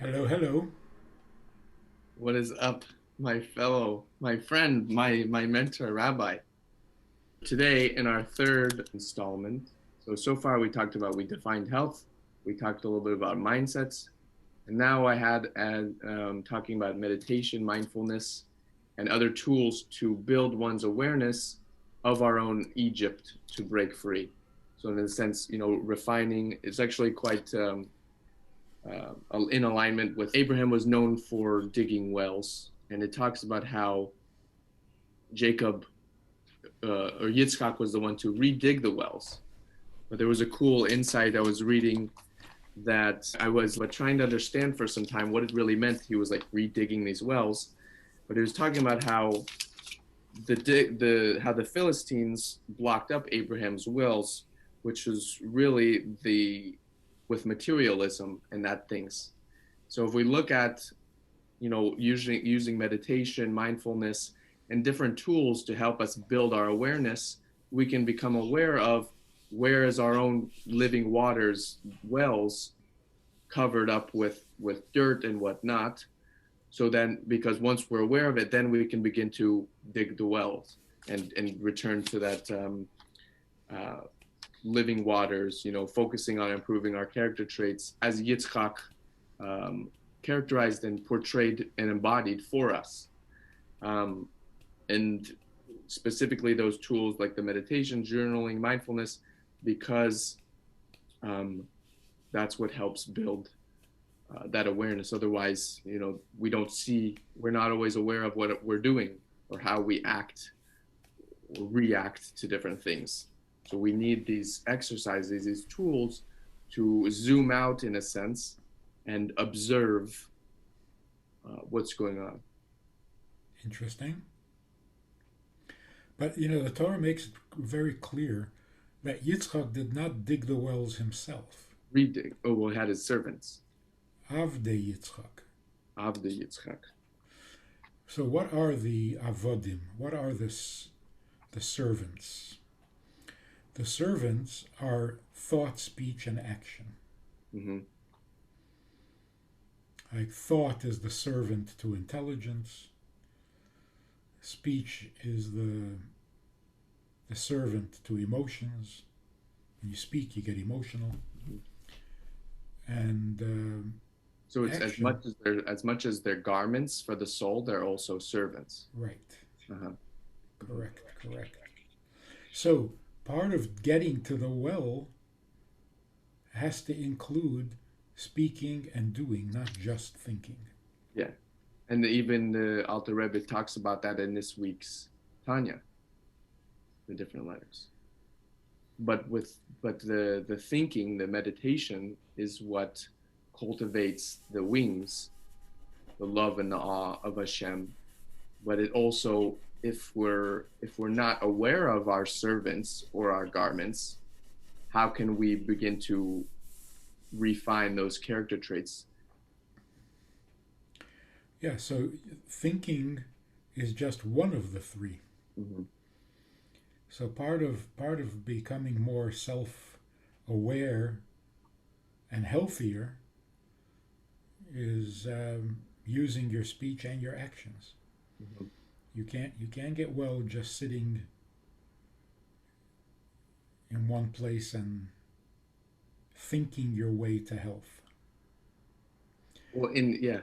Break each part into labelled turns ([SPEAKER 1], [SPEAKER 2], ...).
[SPEAKER 1] Hello, hello.
[SPEAKER 2] What is up, my friend, my mentor, Rabbi? Today, in our third installment, so far we defined health, we talked a little bit about mindsets, and now I had talking about meditation, mindfulness, and other tools to build one's awareness of our own Egypt to break free. So, in a sense, refining is actually quite in alignment with Abraham was known for digging wells, and it talks about how Jacob or Yitzchak was the one to redig the wells. But there was a cool insight I was reading that I was trying to understand for some time what it really meant. He was like redigging these wells, but he was talking about how the Philistines blocked up Abraham's wells, which was really the with materialism and that things. So if we look at using meditation, mindfulness, and different tools to help us build our awareness, we can become aware of where is our own living waters wells covered up with dirt and whatnot. So then, because once we're aware of it, then we can begin to dig the wells and return to that uh, living waters. Focusing on improving our character traits as Yitzchak um, characterized and portrayed and embodied for us. Um, and specifically those tools like the meditation, journaling, mindfulness, because um, that's what helps build that awareness. Otherwise, we're not always aware of what we're doing or how we act or react to different things. So we need these exercises, these tools to zoom out in a sense and observe what's going on.
[SPEAKER 1] Interesting. But the Torah makes it very clear that Yitzchak did not dig the wells himself.
[SPEAKER 2] Redig. Oh, well, had his servants.
[SPEAKER 1] Avde Yitzchak.
[SPEAKER 2] Avde Yitzchak.
[SPEAKER 1] So, what are the avodim? What are the servants? The servants are thought, speech, and action.
[SPEAKER 2] Mm-hmm.
[SPEAKER 1] Like thought is the servant to intelligence. Speech is the servant to emotions. When you speak, you get emotional.
[SPEAKER 2] Mm-hmm.
[SPEAKER 1] And
[SPEAKER 2] So it's
[SPEAKER 1] action,
[SPEAKER 2] as much as they're garments for the soul, they're also servants.
[SPEAKER 1] right.
[SPEAKER 2] Uh-huh. Mm-hmm.
[SPEAKER 1] Correct, correct. So part of getting to the well has to include speaking and doing, not just thinking.
[SPEAKER 2] Yeah, and even the Alter Rebbe talks about that in this week's Tanya, the different letters. But the thinking, the meditation, is what cultivates the wings, the love and the awe of Hashem. But it also, if we're not aware of our servants or our garments, how can we begin to refine those character traits?
[SPEAKER 1] Yeah, so thinking is just one of the three.
[SPEAKER 2] Mm-hmm.
[SPEAKER 1] So part of becoming more self-aware and healthier is using your speech and your actions.
[SPEAKER 2] Mm-hmm.
[SPEAKER 1] You can't get well just sitting in one place and thinking your way to health.
[SPEAKER 2] Well, in yeah,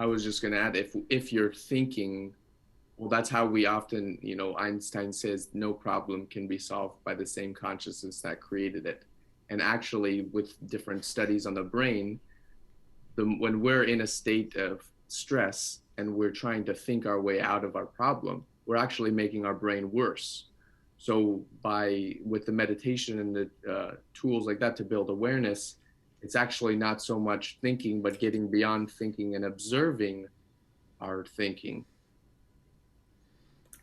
[SPEAKER 2] I was just going to add, if you're thinking, well, that's how we often, Einstein says no problem can be solved by the same consciousness that created it. And actually, with different studies on the brain, when we're in a state of stress and we're trying to think our way out of our problem, we're actually making our brain worse. So by with the meditation and the tools like that to build awareness, it's actually not so much thinking, but getting beyond thinking and observing our thinking.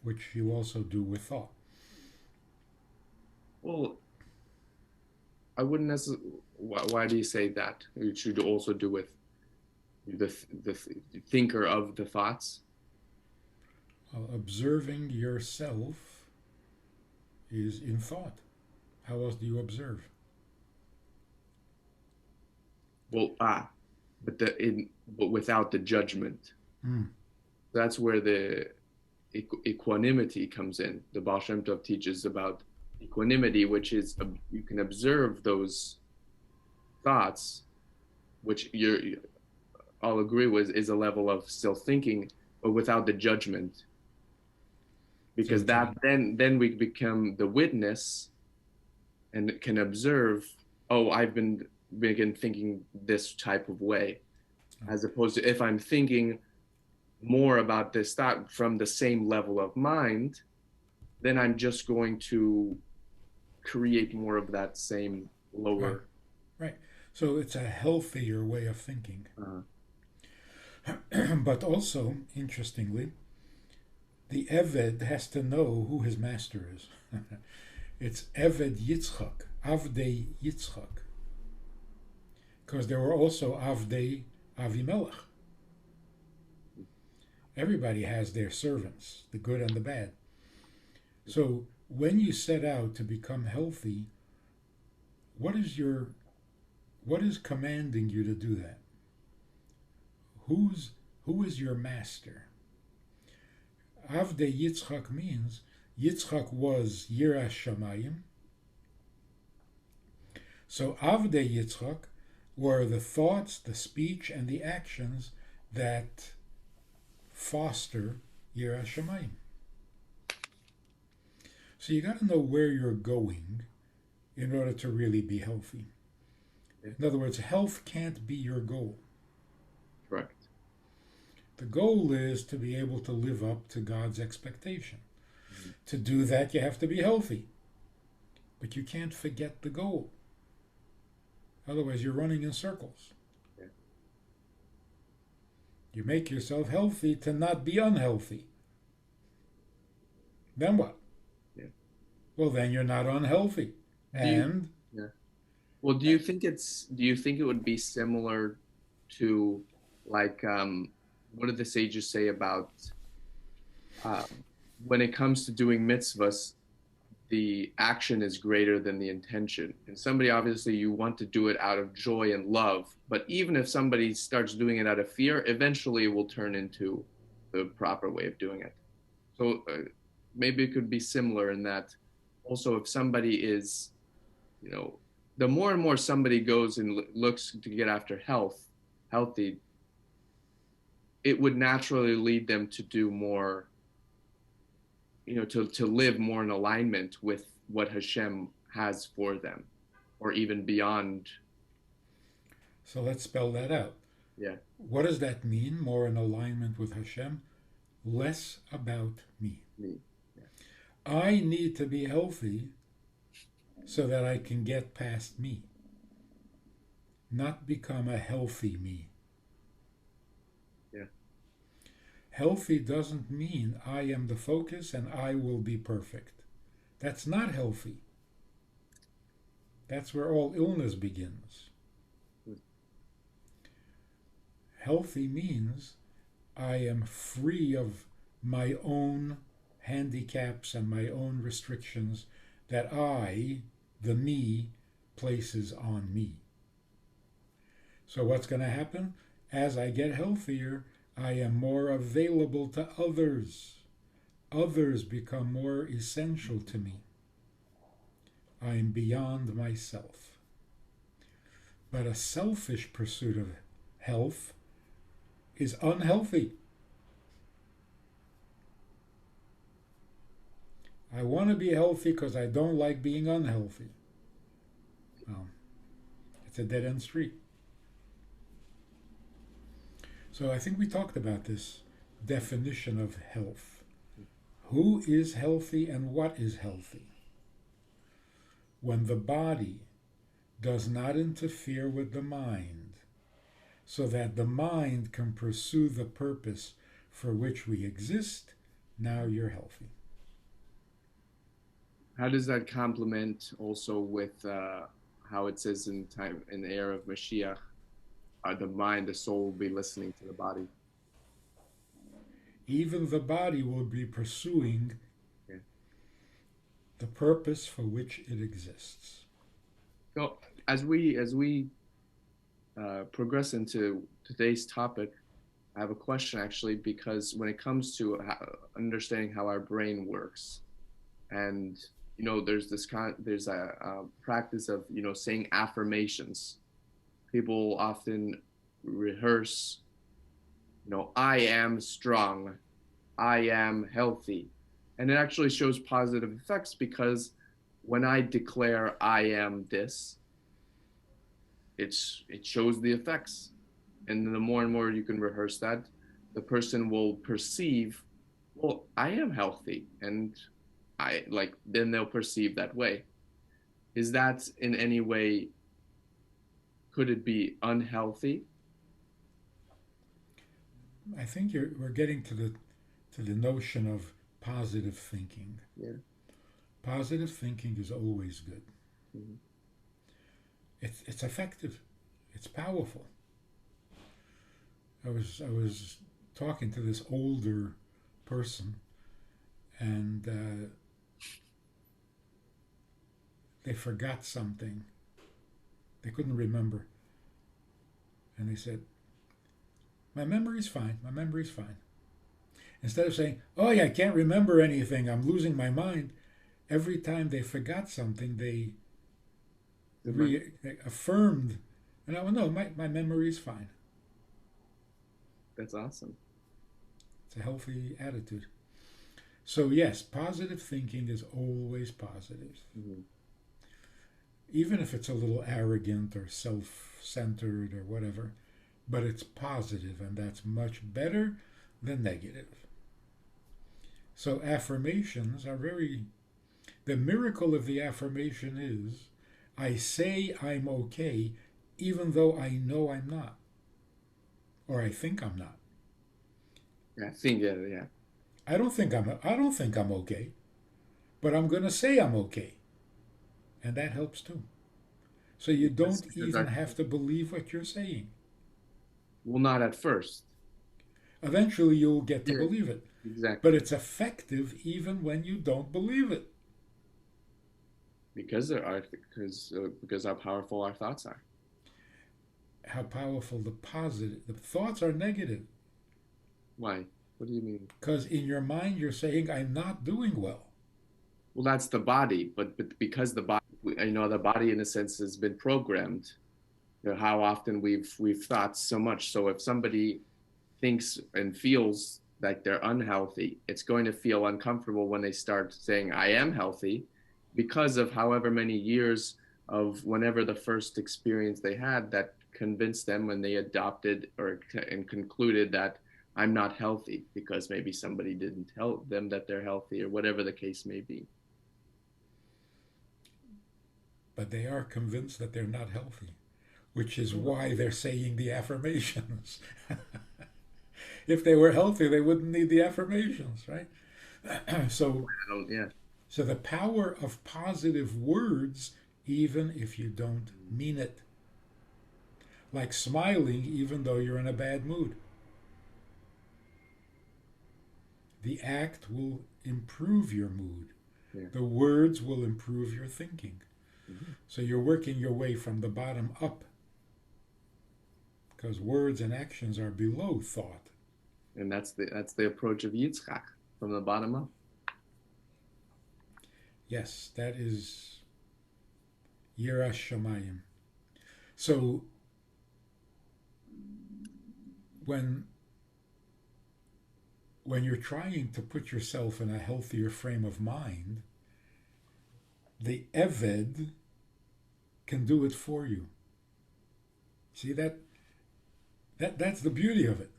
[SPEAKER 1] Which you also do with thought.
[SPEAKER 2] Well, I wouldn't necessarily. Why do you say that? You should also do with the thinker of the thoughts.
[SPEAKER 1] Observing yourself is in thought. How else do you observe?
[SPEAKER 2] Well, but without the judgment.
[SPEAKER 1] Mm.
[SPEAKER 2] That's where the equanimity comes in. The Baal Shem Tov teaches about equanimity, which is you can observe those thoughts, which you all agree with is a level of still thinking, but without the judgment. Because
[SPEAKER 1] So
[SPEAKER 2] that then we become the witness and can observe, oh, I've been begin thinking this type of way, as opposed to if I'm thinking more about this thought from the same level of mind, then I'm just going to create more of that same
[SPEAKER 1] right,
[SPEAKER 2] lower.
[SPEAKER 1] right. So it's a healthier way of thinking.
[SPEAKER 2] Uh,
[SPEAKER 1] But also, interestingly, the Eved has to know who his master is. It's Eved Yitzchak, Avdei Yitzchak. Because there were also Avdei Avimelech. Everybody has their servants, the good and the bad. So when you set out to become healthy, what is commanding you to do that? Who is your master? Avdei Yitzchak means Yitzchak was Yiras Shamayim. So Avdei Yitzchak were the thoughts, the speech, and the actions that foster Yiras Shamayim. So you got to know where you're going in order to really be healthy. In other words, health can't be your goal.
[SPEAKER 2] correct.
[SPEAKER 1] The goal is to be able to live up to God's expectation. Mm-hmm. To do that, you have to be healthy. But you can't forget the goal. Otherwise, you're running in circles.
[SPEAKER 2] Yeah.
[SPEAKER 1] You make yourself healthy to not be unhealthy. Then what?
[SPEAKER 2] Yeah.
[SPEAKER 1] Well, then you're not unhealthy. And
[SPEAKER 2] yeah. Well, do you think it would be similar to like what did the sages say about when it comes to doing mitzvahs, the action is greater than the intention. And somebody, obviously, you want to do it out of joy and love, but even if somebody starts doing it out of fear, eventually it will turn into the proper way of doing it. So maybe it could be similar in that also if somebody is, the more and more somebody goes and looks to get after healthy, it would naturally lead them to do more, to live more in alignment with what Hashem has for them, or even beyond.
[SPEAKER 1] So let's spell that out.
[SPEAKER 2] Yeah.
[SPEAKER 1] What does that mean, more in alignment with Hashem? Less about me.
[SPEAKER 2] Yeah.
[SPEAKER 1] I need to be healthy so that I can get past me, not become a healthy me.
[SPEAKER 2] Yeah.
[SPEAKER 1] Healthy doesn't mean I am the focus and I will be perfect. That's not healthy. That's where all illness begins. Healthy means I am free of my own handicaps and my own restrictions that I, the me, places on me. So what's going to happen? As I get healthier, I am more available to others. Others become more essential to me. I am beyond myself. But a selfish pursuit of health is unhealthy. I want to be healthy because I don't like being unhealthy. Well, it's a dead-end street. So I think we talked about this definition of health. Who is healthy and what is healthy? When the body does not interfere with the mind, so that the mind can pursue the purpose for which we exist, now you're healthy.
[SPEAKER 2] How does that complement also with how it says in the era of Mashiach, the mind, the soul will be listening to the body?
[SPEAKER 1] Even the body will be pursuing the purpose for which it exists.
[SPEAKER 2] So as we progress into today's topic, I have a question actually, because when it comes to understanding how our brain works, and there's a practice of saying affirmations. People often rehearse, I am strong, I am healthy, and it actually shows positive effects because when I declare I am this, it shows the effects, and the more and more you can rehearse that, the person will perceive, well, I am healthy, and then they'll perceive that way. Is that in any way, could it be unhealthy?
[SPEAKER 1] I think we're getting to the notion of positive thinking.
[SPEAKER 2] Yeah.
[SPEAKER 1] Positive thinking is always good.
[SPEAKER 2] Mm-hmm.
[SPEAKER 1] It's effective. It's powerful. I was talking to this older person, and they forgot something. They couldn't remember, and they said, "My memory's fine. My memory's fine." Instead of saying, "Oh yeah, I can't remember anything. I'm losing my mind," every time they forgot something, they affirmed, and I went, "No, my memory's fine."
[SPEAKER 2] That's awesome.
[SPEAKER 1] It's a healthy attitude. So yes, positive thinking is always positive.
[SPEAKER 2] Mm-hmm.
[SPEAKER 1] Even if it's a little arrogant or self-centered or whatever, but it's positive, and that's much better than negative. So affirmations are the miracle of the affirmation is, I say I'm okay even though I know I'm not, or I think I'm not.
[SPEAKER 2] I think, yeah.
[SPEAKER 1] I don't think I'm okay, but I'm going to say I'm okay. And that helps too. So you don't even have to believe what you're saying.
[SPEAKER 2] Well, not at first.
[SPEAKER 1] Eventually you'll get to believe it.
[SPEAKER 2] Exactly.
[SPEAKER 1] But it's effective even when you don't believe it.
[SPEAKER 2] Because how powerful our thoughts are.
[SPEAKER 1] How powerful the thoughts are negative.
[SPEAKER 2] Why? What do you mean?
[SPEAKER 1] Because in your mind you're saying, I'm not doing well.
[SPEAKER 2] Well, that's the body, but because the body, the body in a sense has been programmed. How often we've thought so much. So if somebody thinks and feels like they're unhealthy, it's going to feel uncomfortable when they start saying, I am healthy, because of however many years of whenever the first experience they had that convinced them when they adopted and concluded that I'm not healthy because maybe somebody didn't tell them that they're healthy or whatever the case may be.
[SPEAKER 1] But they are convinced that they're not healthy, which is why they're saying the affirmations. If they were healthy, they wouldn't need the affirmations, right? So the power of positive words, even if you don't mean it. Like smiling even though you're in a bad mood. The act will improve your mood.
[SPEAKER 2] Yeah.
[SPEAKER 1] The words will improve your thinking.
[SPEAKER 2] Mm-hmm.
[SPEAKER 1] So you're working your way from the bottom up, because words and actions are below thought.
[SPEAKER 2] And that's the approach of Yitzchak, from the bottom up.
[SPEAKER 1] Yes, that is Yiras Shamayim. So when you're trying to put yourself in a healthier frame of mind, the Eved can do it for you. See, that's the beauty of it.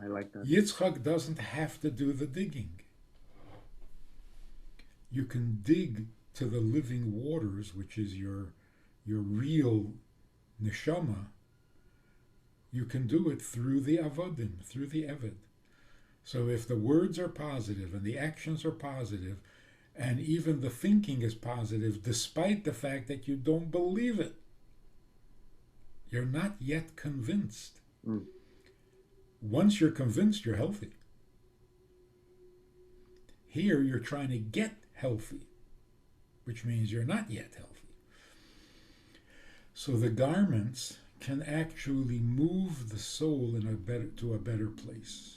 [SPEAKER 2] I like that.
[SPEAKER 1] Yitzchak doesn't have to do the digging. You can dig to the living waters, which is your real neshama. You can do it through the avodim, through the Eved. So if the words are positive and the actions are positive, and even the thinking is positive, despite the fact that you don't believe it, you're not yet convinced.
[SPEAKER 2] Mm.
[SPEAKER 1] Once you're convinced, you're healthy. Here, you're trying to get healthy, which means you're not yet healthy. So the garments can actually move the soul to a better place.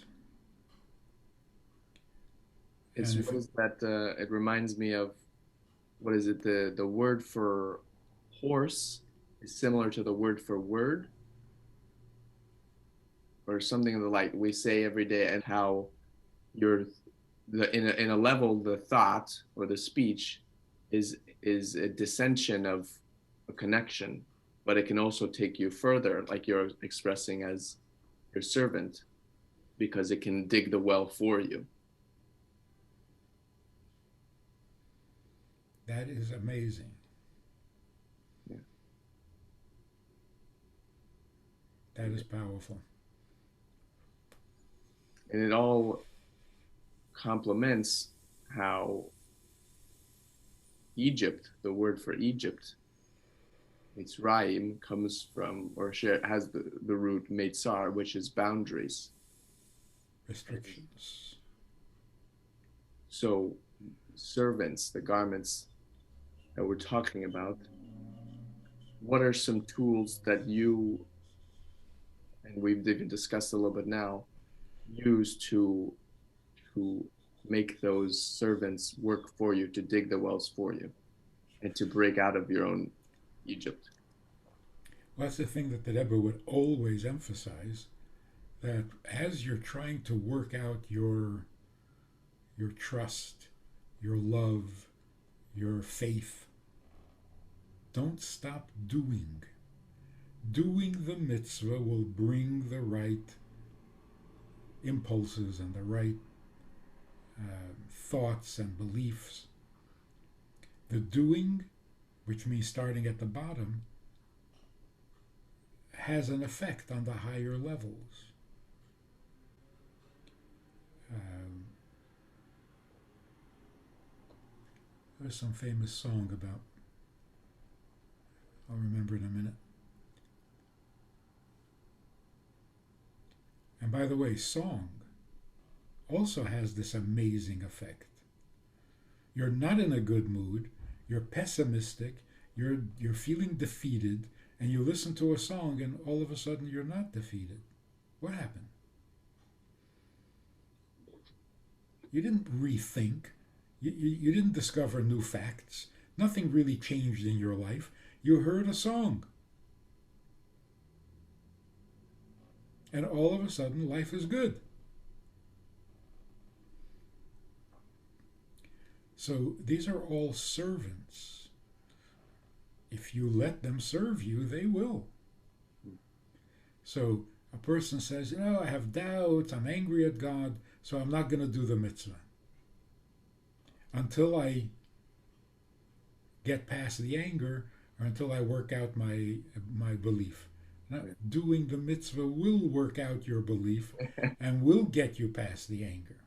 [SPEAKER 2] It's what is that? It reminds me of, what is it? The word for horse is similar to the word for word, or something of the like we say every day, and how you're in a level, the thought or the speech is a dissension of a connection, but it can also take you further, like you're expressing as your servant, because it can dig the well for you.
[SPEAKER 1] That is amazing.
[SPEAKER 2] Yeah.
[SPEAKER 1] That is powerful.
[SPEAKER 2] And it all complements how Egypt, the word for Egypt, Mitzrayim, comes from, or has the root Meitzar, which is boundaries.
[SPEAKER 1] Restrictions.
[SPEAKER 2] So servants, the garments that we're talking about, what are some tools that you, and we've even discussed a little bit now, use to make those servants work for you, to dig the wells for you, and to break out of your own Egypt?
[SPEAKER 1] Well, that's the thing that the Rebbe would always emphasize, that as you're trying to work out your trust, your love, your faith, don't stop doing. Doing the mitzvah will bring the right impulses and the right thoughts and beliefs. The doing, which means starting at the bottom, has an effect on the higher levels. There's some famous song about, I'll remember in a minute. And by the way, song also has this amazing effect. You're not in a good mood, you're pessimistic, you're feeling defeated, and you listen to a song and all of a sudden you're not defeated. What happened? You didn't rethink. You didn't discover new facts. Nothing really changed in your life. You heard a song. And all of a sudden, life is good. So these are all servants. If you let them serve you, they will. So a person says, I have doubts, I'm angry at God, so I'm not going to do the mitzvah until I get past the anger, or until I work out my belief. Now, doing the mitzvah will work out your belief and will get you past the anger.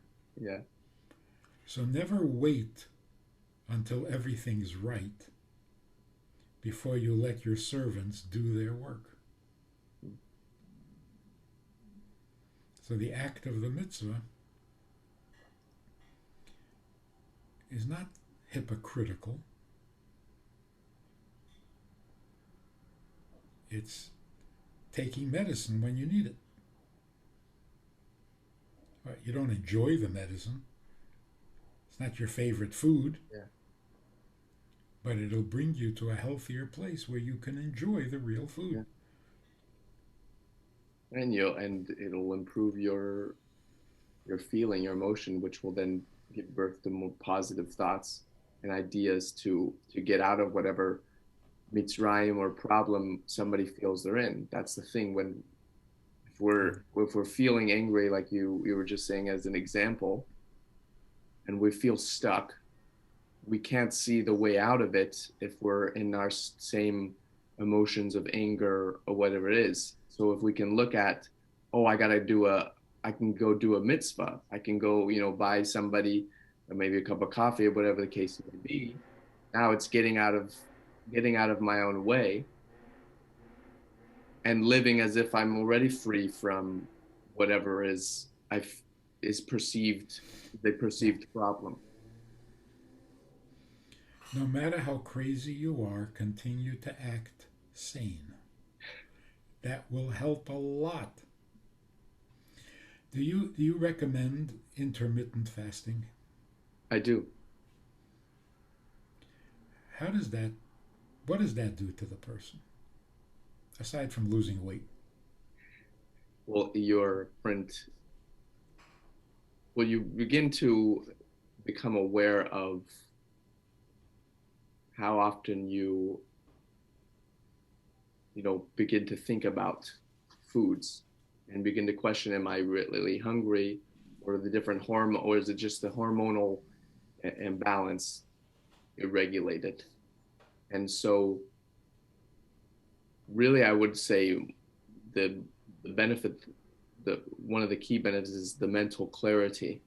[SPEAKER 2] Yeah.
[SPEAKER 1] So never wait until everything's right before you let your servants do their work. So the act of the mitzvah is not hypocritical. It's taking medicine when you need it. Right, you don't enjoy the medicine. It's not your favorite food.
[SPEAKER 2] Yeah.
[SPEAKER 1] But it'll bring you to a healthier place where you can enjoy the real food.
[SPEAKER 2] Yeah. And it'll improve your feeling, your emotion, which will then give birth to more positive thoughts and ideas to get out of whatever Mitzrayim or problem somebody feels they're in. That's the thing. When if we're feeling angry, like you were just saying as an example, and we feel stuck, we can't see the way out of it if we're in our same emotions of anger or whatever it is. So if we can look at, I can go do a mitzvah. I can go, buy somebody maybe a cup of coffee or whatever the case may be. Now it's getting out of my own way and living as if I'm already free from whatever is perceived, the perceived problem.
[SPEAKER 1] No matter how crazy you are, continue to act sane. That will help a lot. Do you recommend intermittent fasting?
[SPEAKER 2] I do.
[SPEAKER 1] How does that what does that do to the person? Aside from losing weight.
[SPEAKER 2] Well, your print, well, you begin to become aware of how often begin to think about foods and begin to question, am I really hungry, or the different hormone, or is it just the hormonal imbalance irregulated? And so really I would say the benefit, the one of the key benefits is the mental clarity.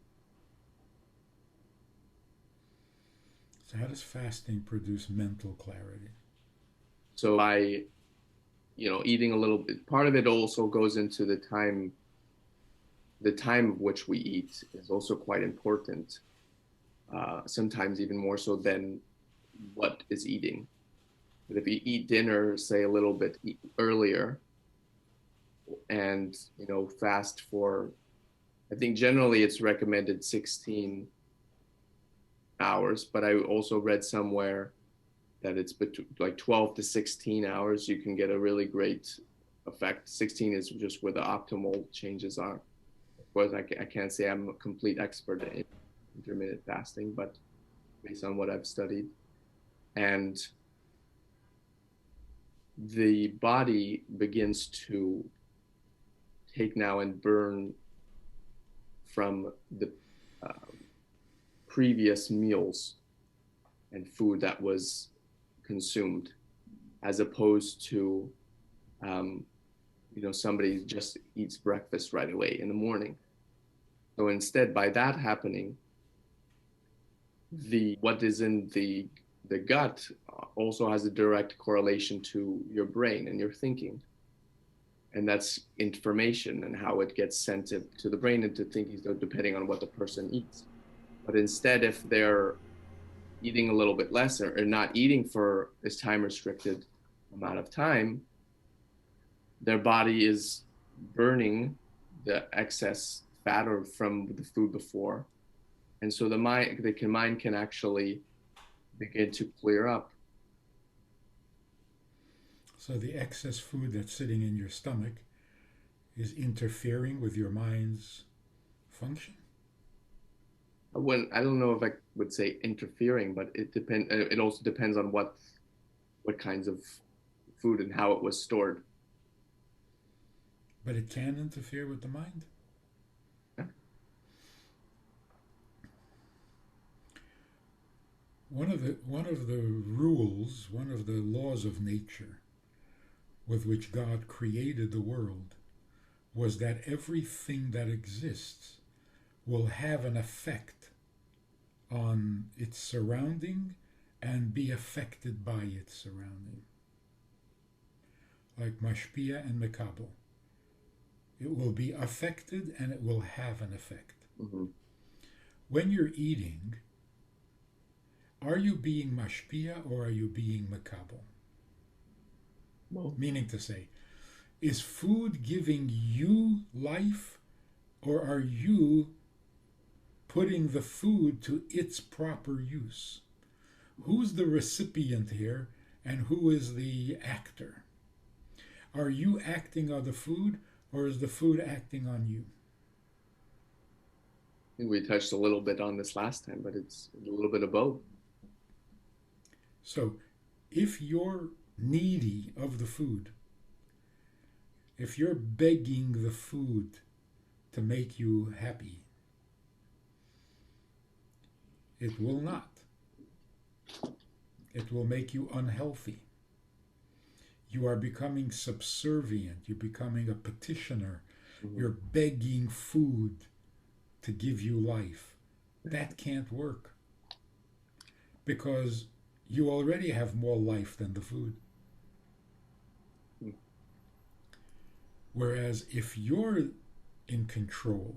[SPEAKER 1] So how does fasting produce mental clarity?
[SPEAKER 2] So by eating a little bit, part of it also goes into the time of which we eat is also quite important, sometimes even more so than what is eating. But if you eat dinner, say, a little bit earlier, and fast for, I think generally it's recommended 16 hours, but I also read somewhere that it's between like 12 to 16 hours you can get a really great effect. 16 is just where the optimal changes are. Of course, I can't say I'm a complete expert in intermittent fasting, but based on what I've studied. And the body begins to take now and burn from the previous meals and food that was consumed, as opposed to somebody just eats breakfast right away in the morning. So instead, by that happening, what is in the gut also has a direct correlation to your brain and your thinking. And that's information and how it gets sent to the brain and to thinking, depending on what the person eats. But instead, if they're eating a little bit less, or not eating for this time restricted amount of time, their body is burning the excess fat or from the food before. And so the mind can actually begin to clear up.
[SPEAKER 1] So the excess food that's sitting in your stomach is interfering with your mind's function?
[SPEAKER 2] I don't know if I would say interfering, but it also depends on what kinds of food and how it was stored.
[SPEAKER 1] But it can interfere with the mind?
[SPEAKER 2] Yeah.
[SPEAKER 1] One of the rules, one of the laws of nature with which God created the world was that everything that exists will have an effect on its surrounding and be affected by its surrounding. Like mashpia and mekabel. It will be affected and it will have an effect.
[SPEAKER 2] Mm-hmm.
[SPEAKER 1] When you're eating, are you being mashpia or are you being mekabel?
[SPEAKER 2] Well,
[SPEAKER 1] meaning to say, is food giving you life, or are you putting the food to its proper use? Who's the recipient here and who is the actor? Are you acting on the food, or is the food acting on you?
[SPEAKER 2] I think we touched a little bit on this last time, but it's a little bit of both.
[SPEAKER 1] So if you're needy of the food, if you're begging the food to make you happy, it will not. It will make you unhealthy. You are becoming subservient. You're becoming a petitioner. Mm-hmm. You're begging food to give you life. That can't work, because you already have more life than the food. Whereas if you're in control,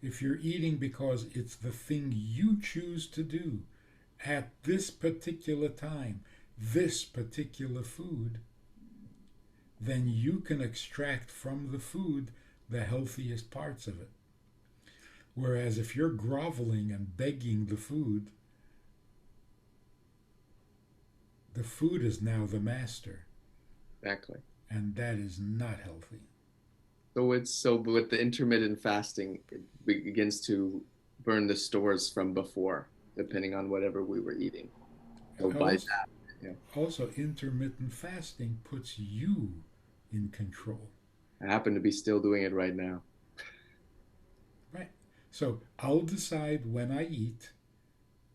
[SPEAKER 1] if you're eating because it's the thing you choose to do at this particular time, this particular food, then you can extract from the food the healthiest parts of it. Whereas if you're groveling and begging the food is now the master.
[SPEAKER 2] Exactly.
[SPEAKER 1] And that is not healthy.
[SPEAKER 2] So with the intermittent fasting, it begins to burn the stores from before, depending on whatever we were eating. So by
[SPEAKER 1] Also,
[SPEAKER 2] that, yeah.
[SPEAKER 1] also, intermittent fasting puts you in control.
[SPEAKER 2] I happen to be still doing it right now.
[SPEAKER 1] Right. So I'll decide when I eat,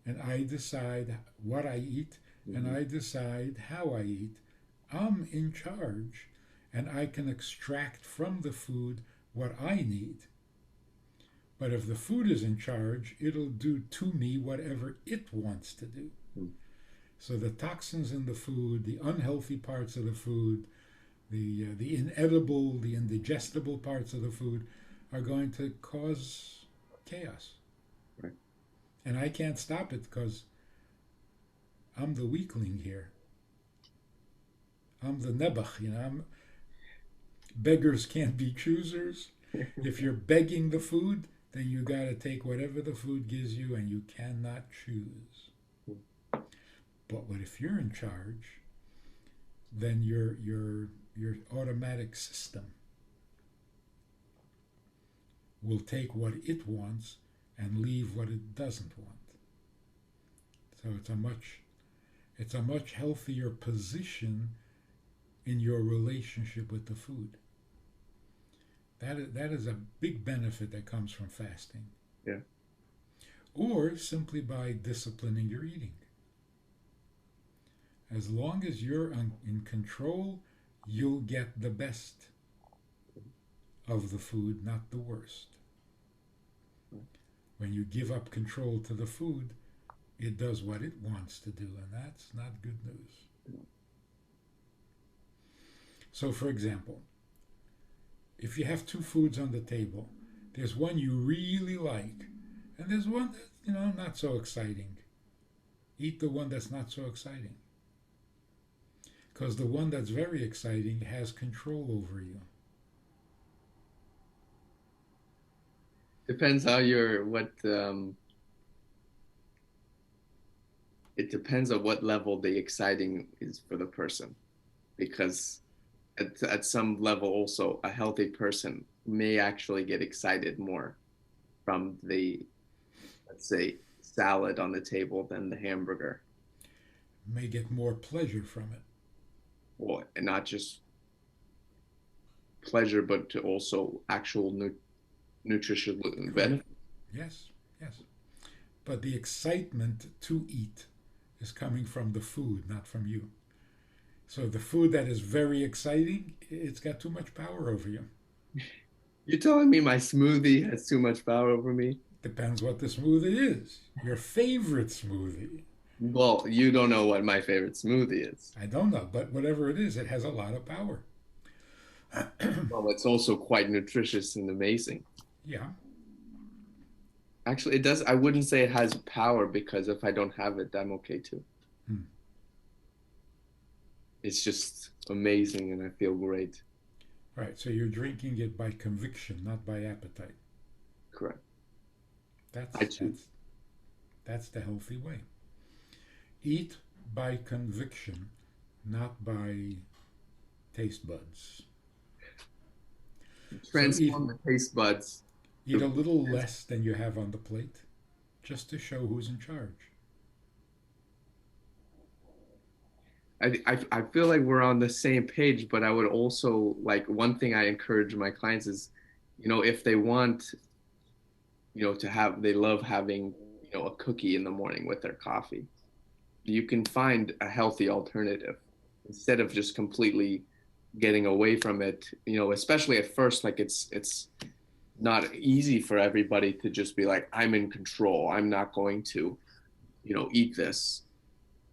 [SPEAKER 1] and I decide what I eat, and I decide how I eat. I'm in charge, and I can extract from the food what I need. But if the food is in charge, it'll do to me whatever it wants to do.
[SPEAKER 2] Mm.
[SPEAKER 1] So the toxins in the food, the unhealthy parts of the food, the inedible, the indigestible parts of the food are going to cause chaos.
[SPEAKER 2] Right.
[SPEAKER 1] And I can't stop it because I'm the weakling here. I'm the nebuch, beggars can't be choosers. If you're begging the food, then you got to take whatever the food gives you, and you cannot choose. But if you're in charge, then your automatic system will take what it wants and leave what it doesn't want. So it's a much healthier position in your relationship with the food. That is a big benefit that comes from fasting.
[SPEAKER 2] Yeah.
[SPEAKER 1] Or simply by disciplining your eating. As long as you're in control, you'll get the best of the food, not the worst. When you give up control to the food, it does what it wants to do, and that's not good news. So, for example, if you have two foods on the table, there's one you really like, and there's one that's, not so exciting. Eat the one that's not so exciting. Because the one that's very exciting has control over you.
[SPEAKER 2] Depends how it depends on what level the exciting is for the person, because at some level also a healthy person may actually get excited more from the, let's say, salad on the table than the hamburger.
[SPEAKER 1] May get more pleasure from it.
[SPEAKER 2] Well, and not just pleasure, but to also actual nutritional benefit.
[SPEAKER 1] Yes. But the excitement to eat is coming from the food, not from you. So the food that is very exciting, it's got too much power over you.
[SPEAKER 2] You're telling me my smoothie has too much power over me?
[SPEAKER 1] Depends what the smoothie is. Your favorite smoothie.
[SPEAKER 2] Well, you don't know what my favorite smoothie is.
[SPEAKER 1] I don't know, but whatever it is, it has a lot of power.
[SPEAKER 2] Well, it's also quite nutritious and amazing.
[SPEAKER 1] Yeah.
[SPEAKER 2] Actually, it does. I wouldn't say it has power, because if I don't have it, I'm okay too. It's just amazing and I feel great.
[SPEAKER 1] Right. So you're drinking it by conviction, not by appetite.
[SPEAKER 2] Correct.
[SPEAKER 1] That's the healthy way. Eat by conviction, not by taste buds.
[SPEAKER 2] Transform the taste buds.
[SPEAKER 1] Eat a little less than you have on the plate, just to show who's in charge.
[SPEAKER 2] I feel like we're on the same page, but I would also, like, one thing I encourage my clients is, if they want, they love having, a cookie in the morning with their coffee. You can find a healthy alternative instead of just completely getting away from it, especially at first. Like, it's not easy for everybody to just be like, I'm in control, I'm not going to, eat this.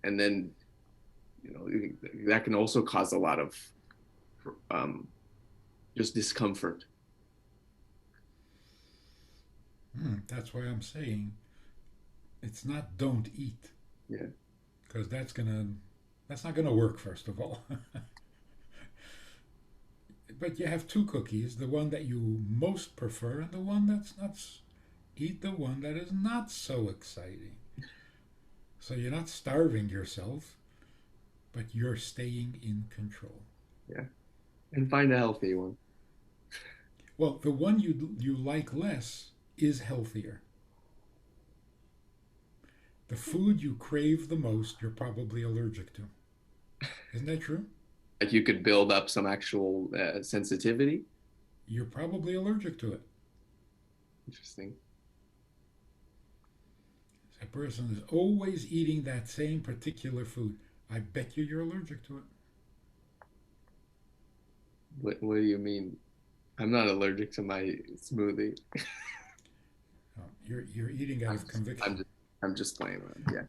[SPEAKER 2] And then, that can also cause a lot of just discomfort.
[SPEAKER 1] That's why I'm saying it's not don't eat.
[SPEAKER 2] Yeah.
[SPEAKER 1] Because that's not gonna work, first of all. but you have two cookies, the one that you most prefer and the one that's not. Eat the one that is not so exciting. So you're not starving yourself, but you're staying in control.
[SPEAKER 2] Yeah. And find a healthy one.
[SPEAKER 1] Well, the one you like less is healthier. The food you crave the most, you're probably allergic to. Isn't that true?
[SPEAKER 2] Like you could build up some actual sensitivity.
[SPEAKER 1] You're probably allergic to it.
[SPEAKER 2] Interesting.
[SPEAKER 1] A person is always eating that same particular food. I bet you're allergic to it.
[SPEAKER 2] What do you mean? I'm not allergic to my smoothie.
[SPEAKER 1] No, you're eating out of conviction.
[SPEAKER 2] I'm just playing around. Yeah.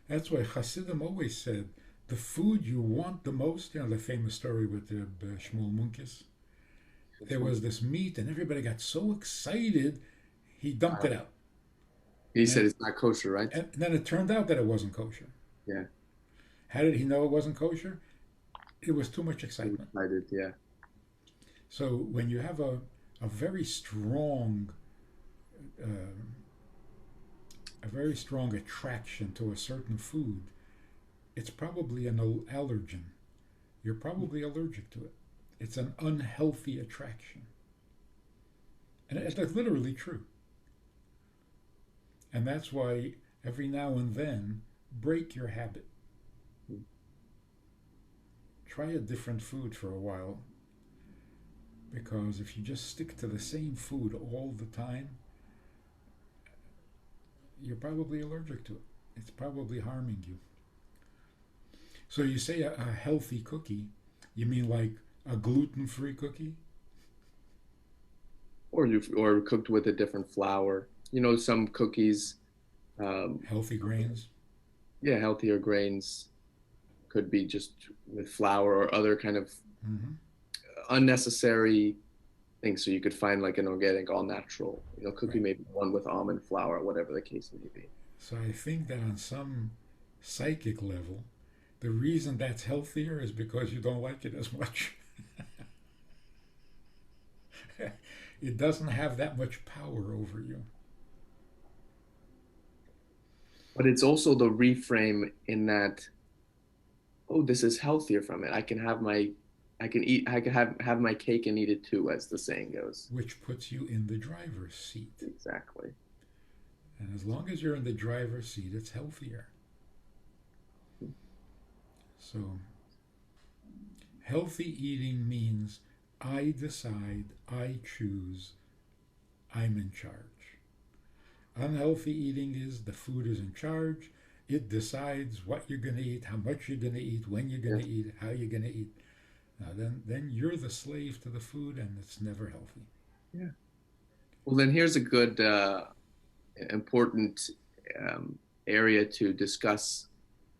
[SPEAKER 1] That's why Hasidim always said the food you want the most. You know the famous story with the Shmuel Munkis. There was this meat, and everybody got so excited, he dumped it out.
[SPEAKER 2] He said it's not kosher, right?
[SPEAKER 1] And then it turned out that it wasn't kosher.
[SPEAKER 2] Yeah.
[SPEAKER 1] How did he know it wasn't kosher? It was too much excitement.
[SPEAKER 2] Excited, yeah.
[SPEAKER 1] So when you have a very strong attraction to a certain food, it's probably an allergen. You're probably allergic to it. It's an unhealthy attraction. And that's literally true. And that's why every now and then, break your habit. Try a different food for a while. Because if you just stick to the same food all the time, you're probably allergic to it. It's probably harming you. So you say a healthy cookie, you mean like a gluten-free cookie?
[SPEAKER 2] Or cooked with a different flour. You know, some cookies.
[SPEAKER 1] Healthy grains?
[SPEAKER 2] Yeah, healthier grains could be just with flour or other kind of unnecessary things. So you could find like an organic, all natural, cookie, maybe one with almond flour, whatever the case may be.
[SPEAKER 1] So I think that on some psychic level, the reason that's healthier is because you don't like it as much. It doesn't have that much power over you.
[SPEAKER 2] But it's also the reframe in that, oh, this is healthier from it. I can have my cake and eat it too, as the saying goes.
[SPEAKER 1] Which puts you in the driver's seat.
[SPEAKER 2] Exactly.
[SPEAKER 1] And as long as you're in the driver's seat, it's healthier. So, healthy eating means I decide, I choose, I'm in charge. Unhealthy eating is the food is in charge. It decides what you're going to eat, how much you're going to eat, when you're going to eat, how you're going to eat. Now, then you're the slave to the food, and it's never healthy.
[SPEAKER 2] Yeah. Well, then here's a good, important area to discuss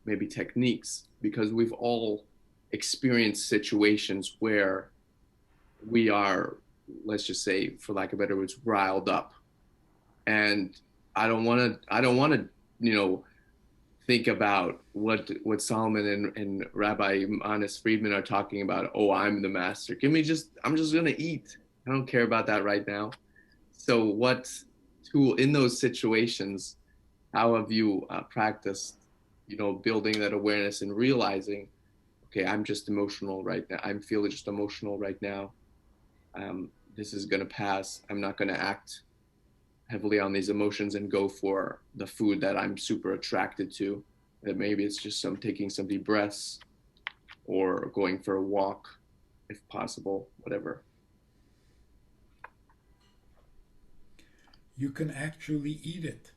[SPEAKER 2] maybe techniques, because we've all experienced situations where we are, let's just say, for lack of better words, riled up. And I don't want to, think about what Solomon and Rabbi Manis Friedman are talking about. Oh, I'm the master. I'm just going to eat. I don't care about that right now. So what tool in those situations, how have you practiced, building that awareness and realizing, okay, I'm just emotional right now. I'm feeling just emotional right now. This is going to pass. I'm not going to act heavily on these emotions and go for the food that I'm super attracted to. That maybe it's just taking some deep breaths or going for a walk, if possible, whatever.
[SPEAKER 1] You can actually eat it.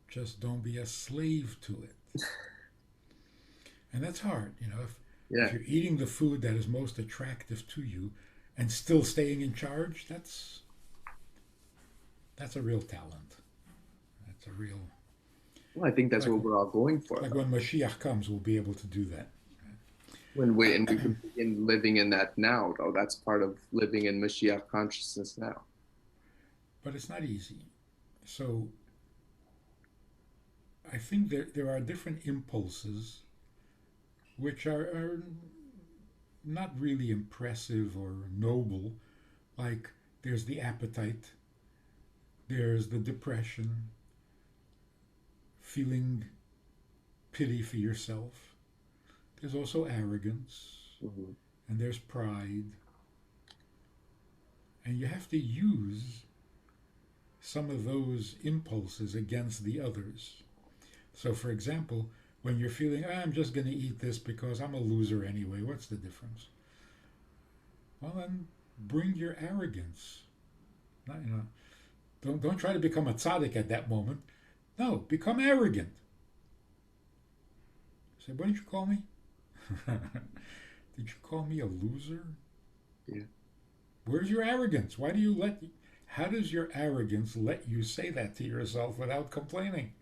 [SPEAKER 1] Just don't be a slave to it. And that's hard, if you're eating the food that is most attractive to you and still staying in charge, that's a real talent. That's a real...
[SPEAKER 2] Well, I think that's what we're all going for.
[SPEAKER 1] Like when Mashiach comes, we'll be able to do that.
[SPEAKER 2] And we can begin living in that now, though. That's part of living in Mashiach consciousness now.
[SPEAKER 1] But it's not easy. So I think there are different impulses which are not really impressive or noble. Like there's the appetite, there's the depression, feeling pity for yourself. There's also arrogance, and there's pride. And you have to use some of those impulses against the others. So, for example, when you're feeling, I'm just going to eat this because I'm a loser anyway, what's the difference? Well, then bring your arrogance. Not, don't try to become a tzaddik at that moment. No, become arrogant. Say, what did you call me? Did you call me a loser?
[SPEAKER 2] Yeah.
[SPEAKER 1] Where's your arrogance? How does your arrogance let you say that to yourself without complaining?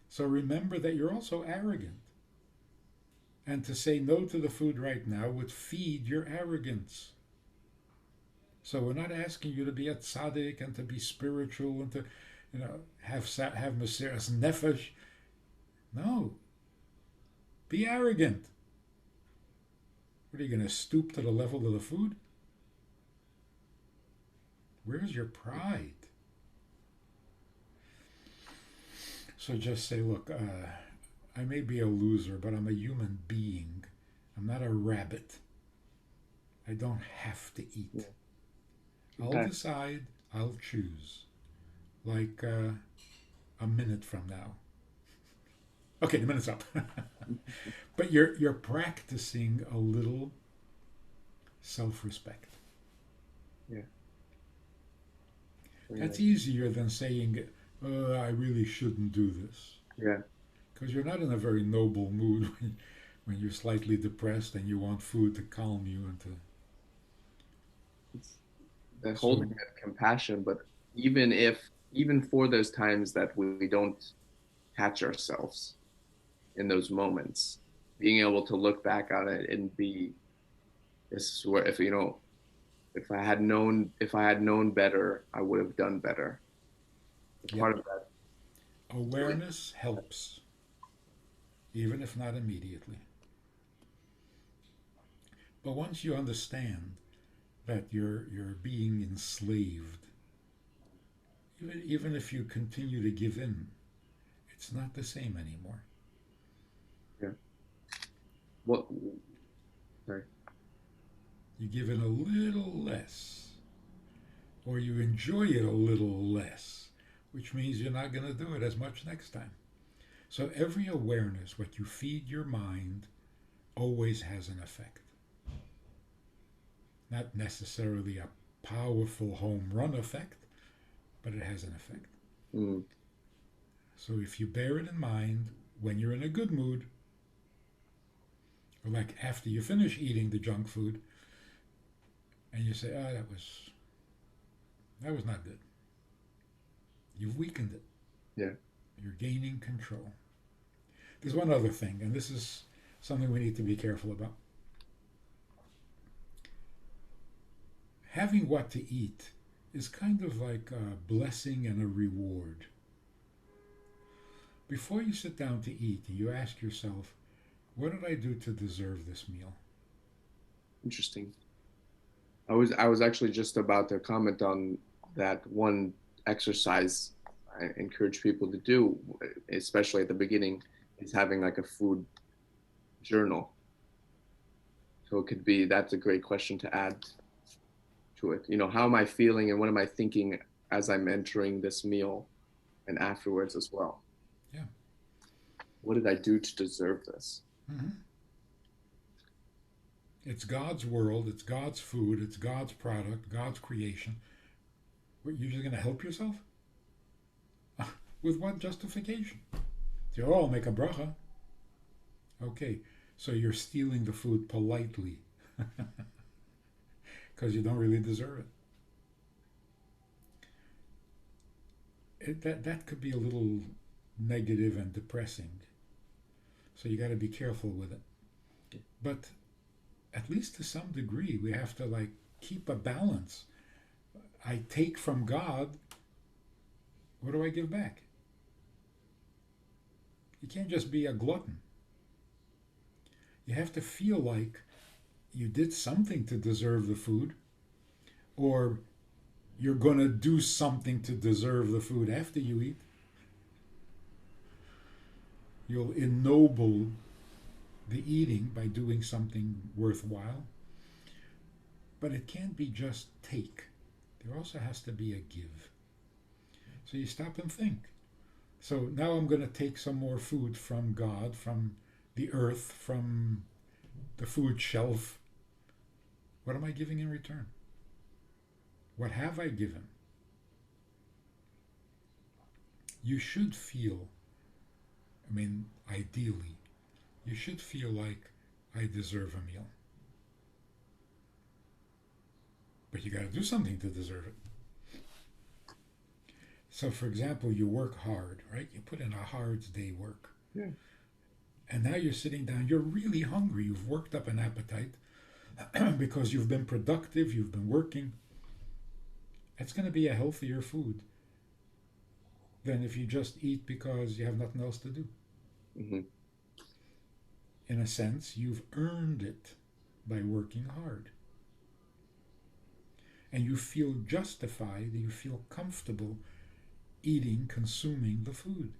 [SPEAKER 1] So remember that you're also arrogant. And to say no to the food right now would feed your arrogance. So we're not asking you to be a tzaddik and to be spiritual and to, have mesiras nefesh. No. Be arrogant. What are you going to stoop to the level of the food? Where's your pride? So just say, look, I may be a loser, but I'm a human being. I'm not a rabbit. I don't have to eat.
[SPEAKER 2] Yeah.
[SPEAKER 1] I'll decide, I'll choose. Like a minute from now. Okay, the minute's up. But you're practicing a little self-respect.
[SPEAKER 2] Yeah.
[SPEAKER 1] That's easier than saying, I really shouldn't do this.
[SPEAKER 2] Yeah.
[SPEAKER 1] Because you're not in a very noble mood when you're slightly depressed and you want food to calm you and to...
[SPEAKER 2] It's holding that compassion, but even for those times that we don't catch ourselves in those moments, being able to look back on it and be, this is where, if I had known better, I would have done better.
[SPEAKER 1] Yep.
[SPEAKER 2] Part of that
[SPEAKER 1] awareness helps, even if not immediately. But once you understand that you're being enslaved, even if you continue to give in, it's not the same anymore.
[SPEAKER 2] Yeah. What? Sorry.
[SPEAKER 1] You give in a little less, or you enjoy it a little less, which means you're not going to do it as much next time. So every awareness, what you feed your mind, always has an effect. Not necessarily a powerful home run effect, but it has an effect.
[SPEAKER 2] Mm.
[SPEAKER 1] So if you bear it in mind when you're in a good mood, or like after you finish eating the junk food, and you say, that was not good. You've weakened it.
[SPEAKER 2] Yeah.
[SPEAKER 1] You're gaining control. There's one other thing, and this is something we need to be careful about. Having what to eat is kind of like a blessing and a reward. Before you sit down to eat, you ask yourself, what did I do to deserve this meal?
[SPEAKER 2] Interesting. I was actually just about to comment on that one exercise I encourage people to do, especially at the beginning, is having like a food journal. So it could be, that's a great question to add to it. How am I feeling and what am I thinking as I'm entering this meal and afterwards as well?
[SPEAKER 1] Yeah.
[SPEAKER 2] What did I do to deserve this?
[SPEAKER 1] Mm-hmm. It's God's world, it's God's food, it's God's product, God's creation. What, you're just going to help yourself? With what justification? I'll make a bracha. Okay, so you're stealing the food politely because you don't really deserve it. That could be a little negative and depressing. So you got to be careful with it. But at least to some degree, we have to keep a balance. I take from God. What do I give back? You can't just be a glutton. You have to feel like you did something to deserve the food, or you're going to do something to deserve the food after you eat. You'll ennoble the eating by doing something worthwhile. But it can't be just take. There also has to be a give. So you stop and think. So now I'm going to take some more food from God, from the earth, from the food shelf. What am I giving in return? What have I given? You should feel, ideally, you should feel like I deserve a meal. But you got to do something to deserve it. So, for example, you work hard, right? You put in a hard day's work.
[SPEAKER 2] Yeah.
[SPEAKER 1] And now you're sitting down, you're really hungry, you've worked up an appetite because you've been productive, you've been working. It's going to be a healthier food than if you just eat because you have nothing else to do.
[SPEAKER 2] Mm-hmm.
[SPEAKER 1] In a sense, you've earned it by working hard. And you feel justified, you feel comfortable eating, consuming the food.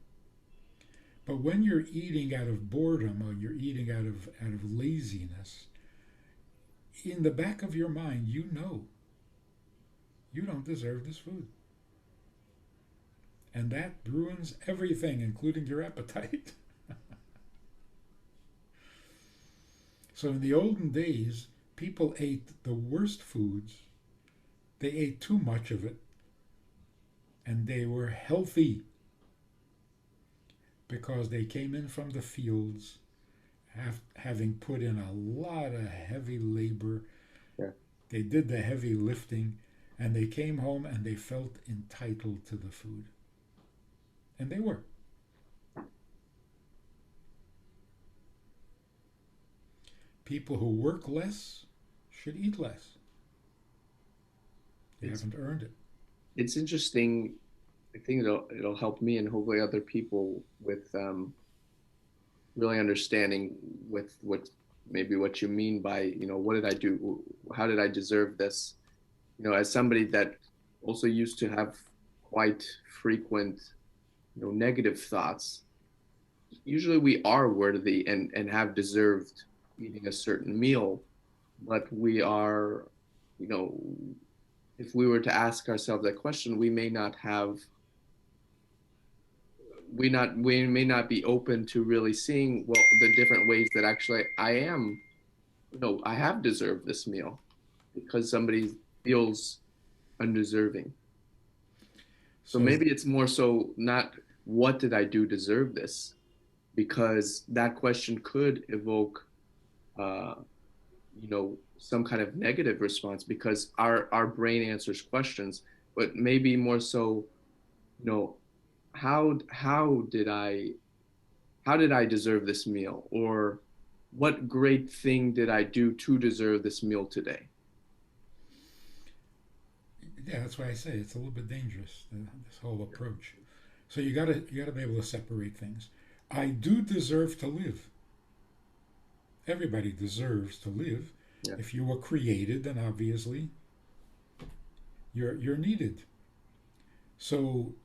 [SPEAKER 1] But when you're eating out of boredom or you're eating out of laziness, in the back of your mind, you know you don't deserve this food. And that ruins everything, including your appetite. So in the olden days, people ate the worst foods. They ate too much of it. And they were healthy because they came in from the fields having put in a lot of heavy labor.
[SPEAKER 2] Yeah.
[SPEAKER 1] They did the heavy lifting, and they came home and they felt entitled to the food. And they were. People who work less should eat less. They haven't earned it.
[SPEAKER 2] It's interesting. I think it'll help me and hopefully other people with really understanding with what you mean by, what did I do? How did I deserve this? As somebody that also used to have quite frequent, negative thoughts, usually we are worthy and have deserved eating a certain meal, but we are, if we were to ask ourselves that question, we may not be open to really seeing the different ways that actually I have deserved this meal because somebody feels undeserving. So maybe it's more so not what did I do to deserve this, because that question could evoke some kind of negative response because our brain answers questions, but maybe more so, how did I deserve this meal, or what great thing did I do to deserve this meal today?
[SPEAKER 1] Yeah, that's why I say it's a little bit dangerous, this whole approach. So you gotta be able to separate things. I do deserve to live. Everybody deserves to live. Yeah. If you were created, then obviously you're needed. So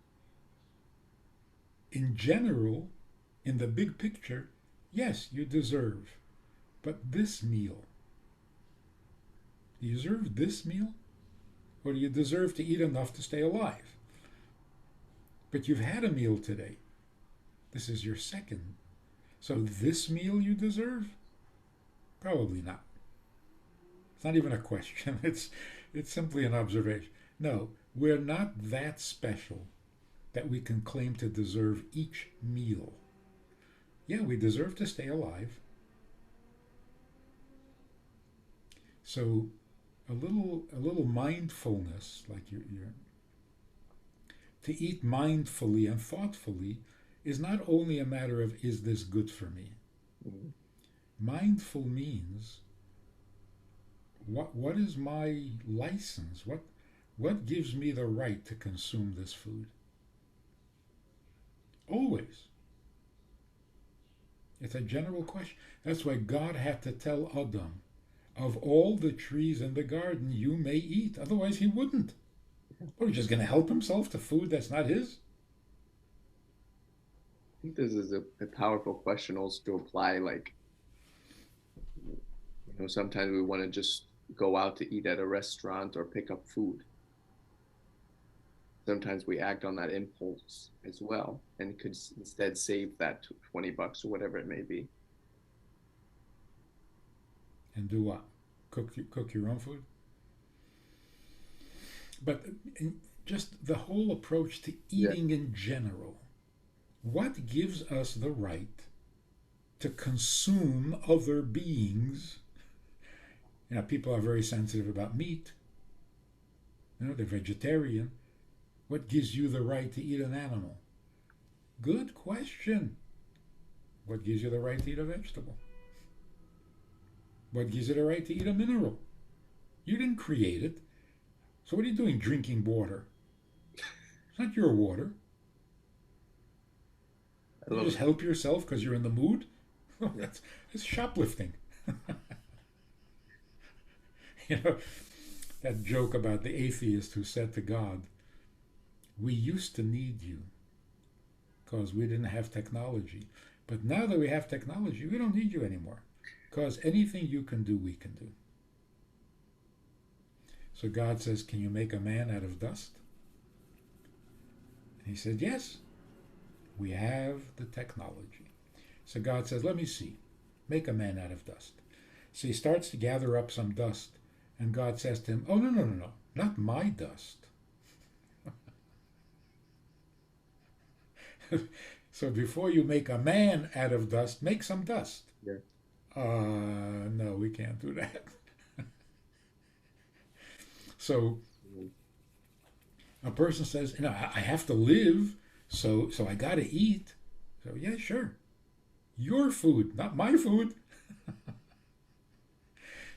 [SPEAKER 1] in general, in the big picture, yes, you deserve. But this meal, do you deserve this meal? Or do you deserve to eat enough to stay alive? But you've had a meal today. This is your second. So this meal you deserve? Probably not. It's not even a question. It's simply an observation. No, we're not that special that we can claim to deserve each meal. Yeah, we deserve to stay alive. So a little mindfulness, like you're to eat mindfully and thoughtfully, is not only a matter of is this good for me. Mm-hmm. Mindful means what is my license? What gives me the right to consume this food? Always. It's a general question. That's why God had to tell Adam, of all the trees in the garden you may eat. Otherwise he wouldn't. Or he's just going to help himself to food that's not his?
[SPEAKER 2] I think this is a powerful question also to apply. Like, sometimes we want to just go out to eat at a restaurant or pick up food. Sometimes we act on that impulse as well and could instead save that $20 or whatever it may be.
[SPEAKER 1] And do what? Cook your own food? But just the whole approach to eating in general, what gives us the right to consume other beings? People are very sensitive about meat. They're vegetarian. What gives you the right to eat an animal? Good question. What gives you the right to eat a vegetable? What gives you the right to eat a mineral? You didn't create it. So what are you doing drinking water? It's not your water. You just help yourself because you're in the mood? That's shoplifting. That joke about the atheist who said to God, we used to need you because we didn't have technology. But now that we have technology, we don't need you anymore because anything you can do, we can do. So God says, can you make a man out of dust? And he said, yes, we have the technology. So God says, let me see, make a man out of dust. So he starts to gather up some dust, and God says to him, oh, no, not my dust. So before you make a man out of dust, make some dust.
[SPEAKER 2] Yeah.
[SPEAKER 1] No, we can't do that. So a person says, I have to live, so I got to eat. So yeah, sure. Your food, not my food.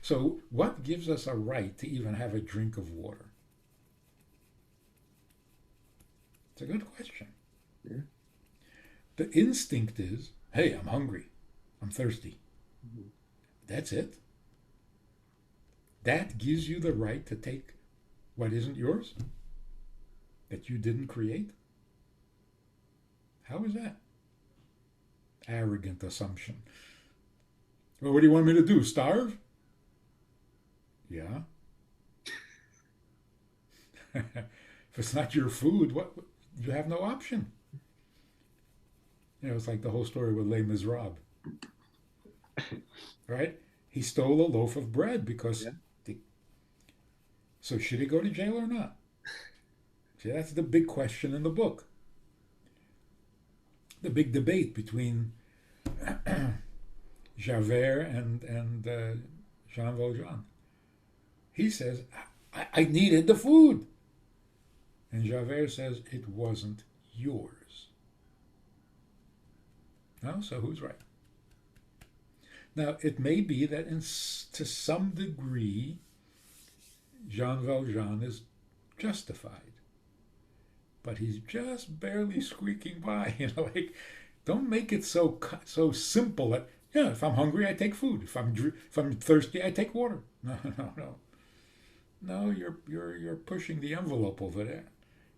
[SPEAKER 1] So what gives us a right to even have a drink of water? It's a good question.
[SPEAKER 2] Yeah.
[SPEAKER 1] The instinct is, hey, I'm hungry. I'm thirsty. Mm-hmm. That's it. That gives you the right to take what isn't yours, that you didn't create. How is that? Arrogant assumption. Well, what do you want me to do? Starve? Yeah. If it's not your food, what? You have no option. It's like the whole story with Les Miserables. Right? He stole a loaf of bread because... Yeah. So should he go to jail or not? See, that's the big question in the book. The big debate between Javert and Jean Valjean. He says, I needed the food. And Javert says, it wasn't yours. No? So who's right? Now, it may be that to some degree, Jean Valjean is justified. But he's just barely squeaking by. Don't make it so simple that, if I'm hungry, I take food. If I'm thirsty, I take water. No. No, you're pushing the envelope over there.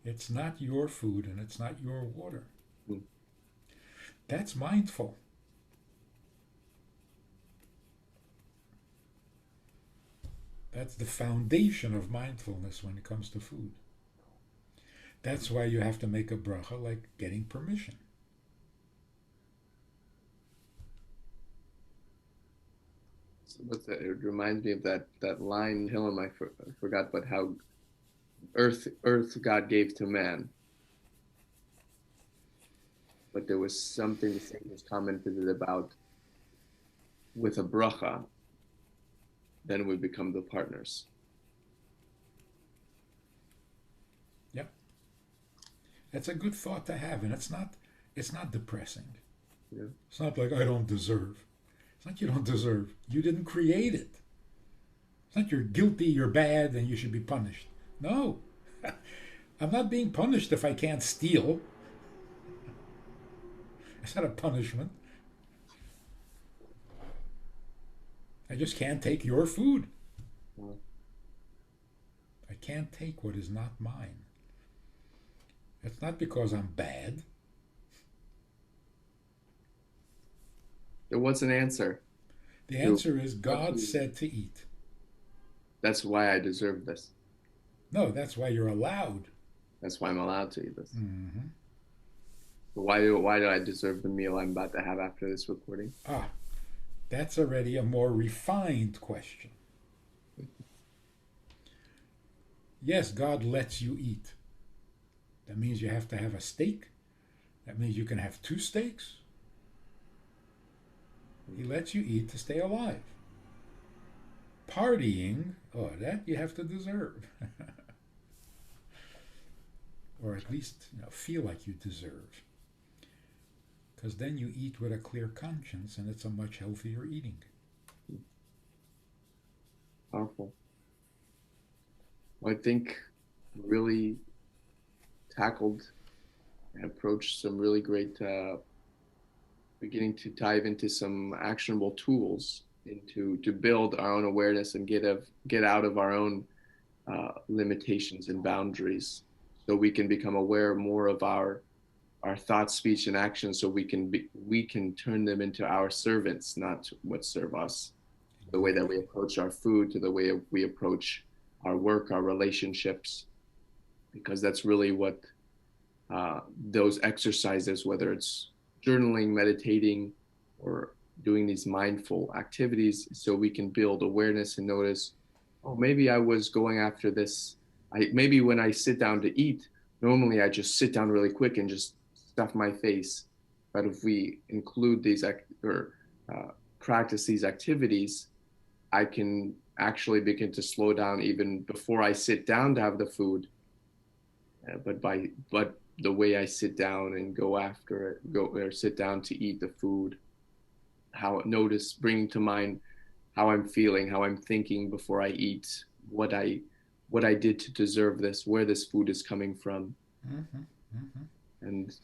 [SPEAKER 1] It's not your food and it's not your water. Mm. That's mindful. That's the foundation of mindfulness when it comes to food. That's why you have to make a bracha like getting permission.
[SPEAKER 2] So what's that? It reminds me of that line in Hillel, I forgot, but how earth God gave to man. But there was something the sages commented about with a bracha, then we become the partners.
[SPEAKER 1] Yep. That's a good thought to have, and it's not depressing.
[SPEAKER 2] Yeah.
[SPEAKER 1] It's not like I don't deserve. It's not you don't deserve. You didn't create it. It's not you're guilty, you're bad, and you should be punished. No. I'm not being punished if I can't steal. It's not a punishment. I just can't take your food.
[SPEAKER 2] Wow.
[SPEAKER 1] I can't take what is not mine. It's not because I'm bad.
[SPEAKER 2] There was an answer.
[SPEAKER 1] The answer is God said to eat.
[SPEAKER 2] That's why I deserve this.
[SPEAKER 1] No, that's why you're allowed.
[SPEAKER 2] That's why I'm allowed to eat this.
[SPEAKER 1] Mm-hmm.
[SPEAKER 2] Why do I deserve the meal I'm about to have after this recording?
[SPEAKER 1] Ah, that's already a more refined question. Yes, God lets you eat. That means you have to have a steak. That means you can have 2 steaks. He lets you eat to stay alive. Partying, oh, that you have to deserve. Or at least feel like you deserve. Because then you eat with a clear conscience and it's a much healthier eating.
[SPEAKER 2] Powerful. Well, I think really tackled and approached some really great, beginning to dive into some actionable tools to build our own awareness and get out of our own limitations and boundaries, so we can become aware more of our thoughts, speech, and actions, so we can turn them into our servants, not what serve us. The way that we approach our food, to the way we approach our work, our relationships, because that's really what those exercises, whether it's journaling, meditating, or doing these mindful activities, so we can build awareness and notice, oh, maybe I was going after this. Maybe when I sit down to eat, normally I just sit down really quick and just stuff my face. But if we include these practice these activities, I can actually begin to slow down even before I sit down to have the food. But the way I sit down and go after it, or sit down to eat the food, bringing to mind how I'm feeling, how I'm thinking before I eat, what I did to deserve this, where this food is coming from.
[SPEAKER 1] Mm-hmm. Mm-hmm.
[SPEAKER 2] And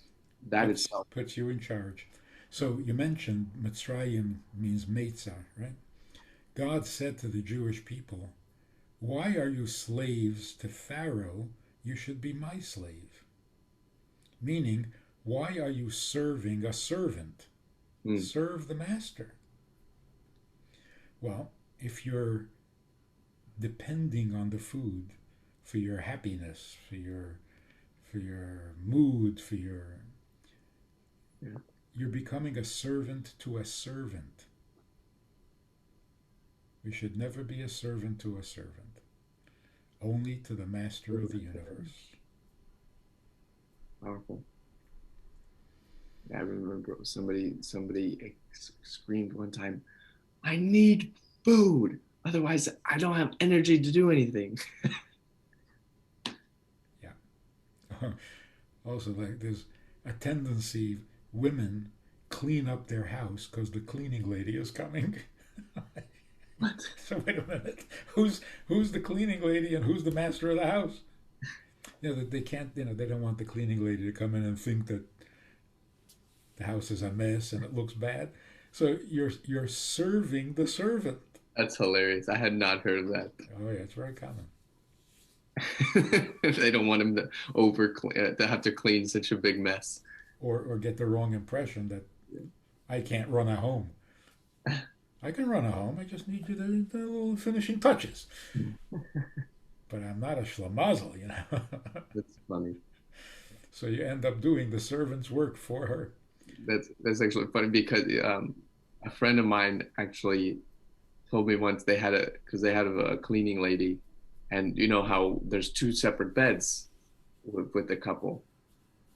[SPEAKER 2] that itself
[SPEAKER 1] puts you in charge. So you mentioned Mitzrayim means Meitzah, right? God said to the Jewish people, "Why are you slaves to Pharaoh? You should be my slave." Meaning, why are you serving a servant? Serve the master. Well, if you're depending on the food for your happiness, for your mood, you're becoming a servant to a servant. We should never be a servant to a servant, only to the master of the universe.
[SPEAKER 2] Powerful. I remember somebody screamed one time, "I need food, otherwise I don't have energy to do anything."
[SPEAKER 1] Yeah. Also, like, there's a tendency, women clean up their house because the cleaning lady is coming.
[SPEAKER 2] What?
[SPEAKER 1] So wait a minute, who's the cleaning lady and who's the master of the house? They can't. They don't want the cleaning lady to come in and think that the house is a mess and it looks bad. So you're serving the servant.
[SPEAKER 2] That's hilarious. I had not heard of that.
[SPEAKER 1] Oh yeah, it's very common.
[SPEAKER 2] They don't want him to have to clean such a big mess,
[SPEAKER 1] or get the wrong impression that I can't run a home. I can run a home. I just need you to the little finishing touches. But I'm not a schlemazel,
[SPEAKER 2] That's funny.
[SPEAKER 1] So you end up doing the servant's work for her.
[SPEAKER 2] That's actually funny, because a friend of mine actually told me once they had a cleaning lady, and you know how there's 2 separate beds with the couple,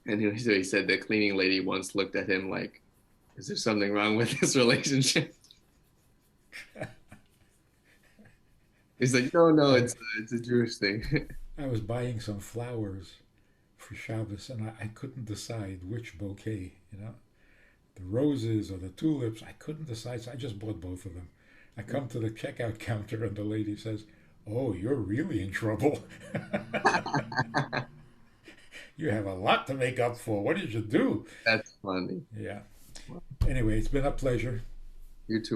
[SPEAKER 2] and he said the cleaning lady once looked at him like, "Is there something wrong with this relationship?" He's like, no, it's a Jewish thing.
[SPEAKER 1] I was buying some flowers for Shabbos, and I couldn't decide which bouquet, the roses or the tulips. I couldn't decide, so I just bought both of them. I come to the checkout counter, and the lady says, "Oh, you're really in trouble. You have a lot to make up for. What did you do?"
[SPEAKER 2] That's funny.
[SPEAKER 1] Yeah. Anyway, it's been a pleasure.
[SPEAKER 2] You too.